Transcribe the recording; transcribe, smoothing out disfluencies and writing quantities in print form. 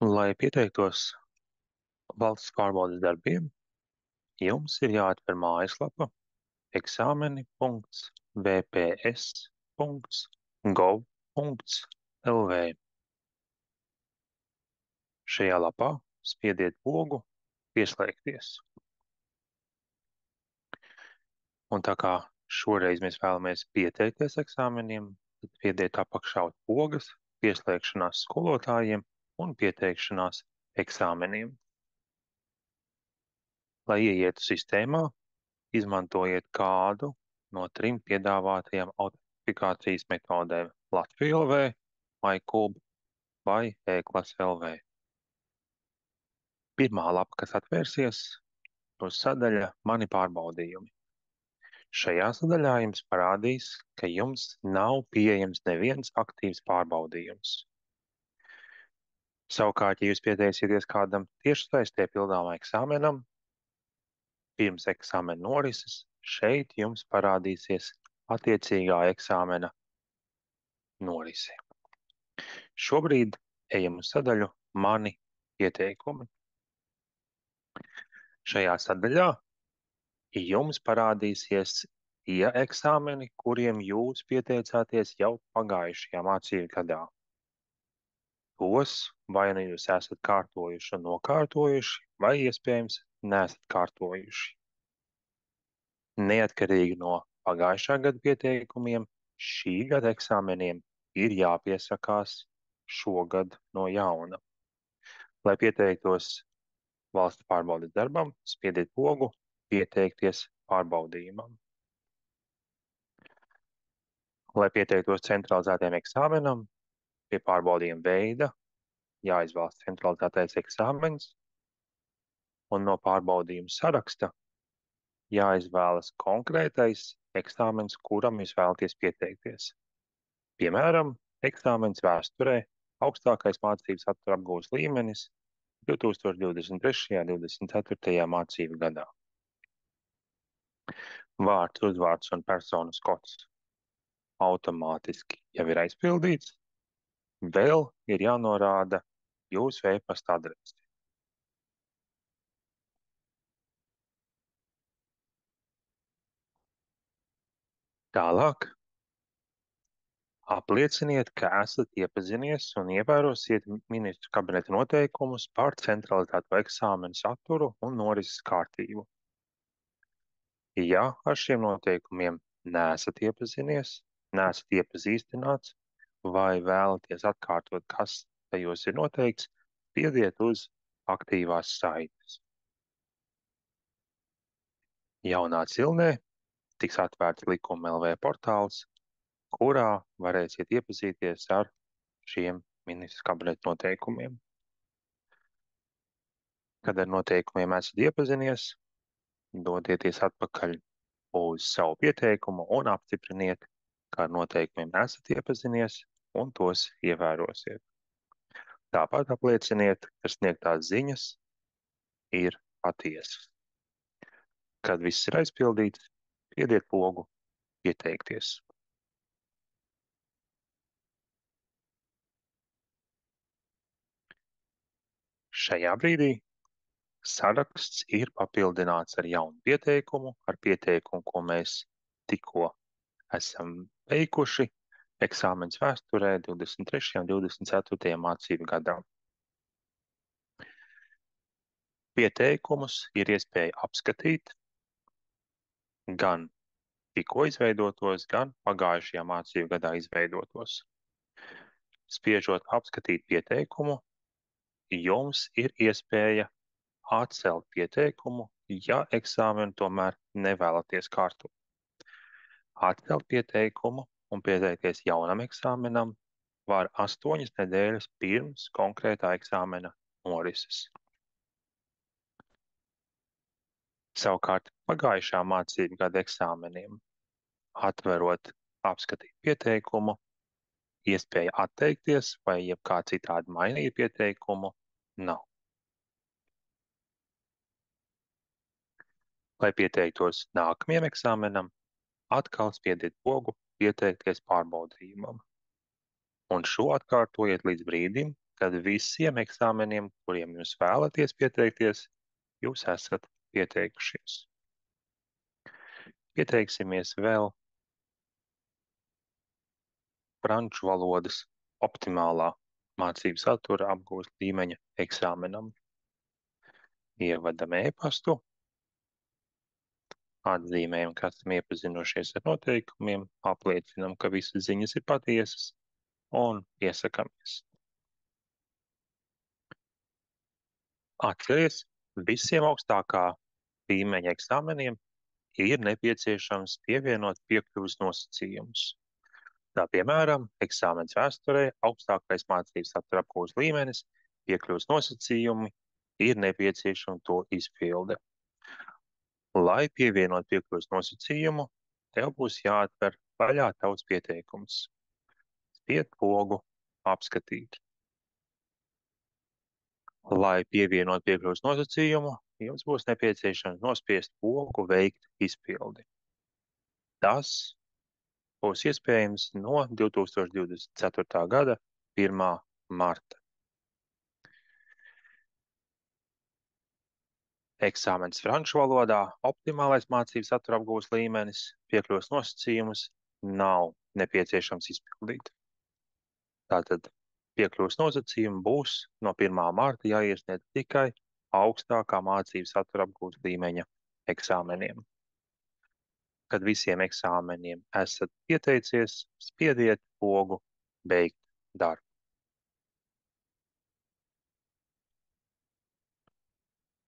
Lai pieteiktos valsts pārbaudes darbiem, jums ir jāatver mājaslapa exameni.vps.gov.lv. Šajā lapā spiediet pogu Pieslēgties. Un tā kā šoreiz mēs vēlamies pieteikties eksāmeniem, tad spiediet apakšā uz pogas Pieslēgšanās skolotājiem un pieteikšanās eksāmeniem. Lai ieietu sistēmā, izmantojiet kādu no 3 piedāvātajām autentifikācijas metodēm – Latvija LV, MyKub vai E-klase LV. Pirmā lapa, kas atvērsies, būs sadaļa Mani pārbaudījumi. Šajā sadaļā jums parādīs, ka jums nav pieejams neviens aktīvs pārbaudījums. Savukārt, ja jūs pieteiksieties kādam tiešsaistē pildāmam eksāmenam, pirms eksāmena norises, šeit jums parādīsies attiecīgā eksāmena norise. Šobrīd ejam uz sadaļu Mani pieteikumi. Šajā sadaļā jums parādīsies tie eksāmeni, kuriem jūs pieteicāties jau pagājušajā mācību gadā. Tos vai nu jūs esat kārtojuši un nokārtojuši, vai iespējams neesat kārtojuši. Neatkarīgi no pagājušā gada pieteikumiem, šī gada eksāmeniem ir jāpiesakās šogad no jauna. Lai pieteiktos valsts pārbaudes darbam, spiediet pogu Pieteikties pārbaudījumam. Lai pieteiktos centralizētajam eksāmenam, pie pārbaudījuma veida jāizvēlas centralizētais eksāmens, un no pārbaudījuma saraksta jāizvēlas konkrētais eksāmens, kuram jūs vēlaties pieteikties. Piemēram, eksāmens vēsturē augstākais mācību satura apgūves līmenis 2023. un 2024. mācību gadā. Vārds, uzvārds un personas kods automātiski jau ir aizpildīts. Vēl ir jānorāda jūsu e-pasta adrese. Tālāk aplieciniet, ka esat iepazinies un ievērosiet ministru kabineta noteikumus par centralizēto eksāmenu saturu un norises kārtību. Ja ar šiem noteikumiem neesat iepazinies, neesat iepazīstināts vai vēlaties atkārtot, kas tajos ir noteikts, spiediet uz aktīvās saites. Jaunā cilnē tiks atvērts Likuma LV portāls, kurā varēsiet iepazīties ar šiem ministru kabineta noteikumiem. Kad ar noteikumiem esat iepazinies, dodieties atpakaļ uz savu pieteikumu un apstipriniet, ka ar noteikumiem esat iepazinies un tos ievērosiet. Tāpat aplieciniet, ka sniegtās ziņas ir patiesas. Kad viss ir aizpildīts, spiediet pogu Pieteikties. Šajā brīdī saraksts ir papildināts ar jaunu pieteikumu, ar pieteikumu, ko mēs tikko esam veikuši eksāmens vēsturē 23. un 24. mācību gadā. Pieteikumus ir iespēja apskatīt gan tikko izveidotos, gan pagājušajā mācību gadā izveidotos. Spiežot apskatīt pieteikumu, jums ir iespēja atcelt pieteikumu, ja eksāmenu tomēr nevēlaties kārtot. Atcelt pieteikumu un pieteikties jaunam eksāmenam var 8 nedēļas pirms konkrētā eksāmena norises. Savukārt pagājušā mācību gada eksāmeniem, atverot apskatīt pieteikumu, iespēja atteikties vai jebkā citādi mainīt pieteikumu nav. Lai pieteiktos nākamajam eksāmenam, atkal spiediet pogu Pieteikties pārbaudījumam. Un šo atkārtojiet līdz brīdim, kad visiem eksāmeniem, kuriem jūs vēlaties pieteikties, jūs esat pieteikušies. Pieteiksimies vēl franču valodas optimālā mācību satura apgūst līmeņa eksāmenam. Ievadam e-pastu, atzīmējam, ka esam iepazinušies ar noteikumiem, apliecinam, ka visas ziņas ir patiesas un iesakamies. Atceries, visiem augstākā līmeņa eksāmeniem ir nepieciešams pievienot piekļuves nosacījumus. Tā piemēram, eksāmens vēsturē augstākais mācību satura apgūves līmenis, piekļuves nosacījumi ir nepieciešama to izpilde. Lai pievienot piekļuves nosacījumu, tev būs jāatver vaļā tavs pieteikums. Spied pogu apskatīt. Lai pievienot piekļuves nosacījumu, jums būs nepieciešams nospiest pogu veikt izpildi. Tas būs iespējams no 2024. gada 1. marta. Eksāmens franču valodā, optimālais mācību satura apgūves līmenis, piekļuves nosacījumus nav nepieciešams izpildīt. Tātad piekļuves nosacījumi būs no 1. marta jāiesniedz tikai augstākā mācību satura apgūves līmeņa eksāmeniem. Kad visiem eksāmeniem esat pieteicies, spiediet pogu beigt darbu.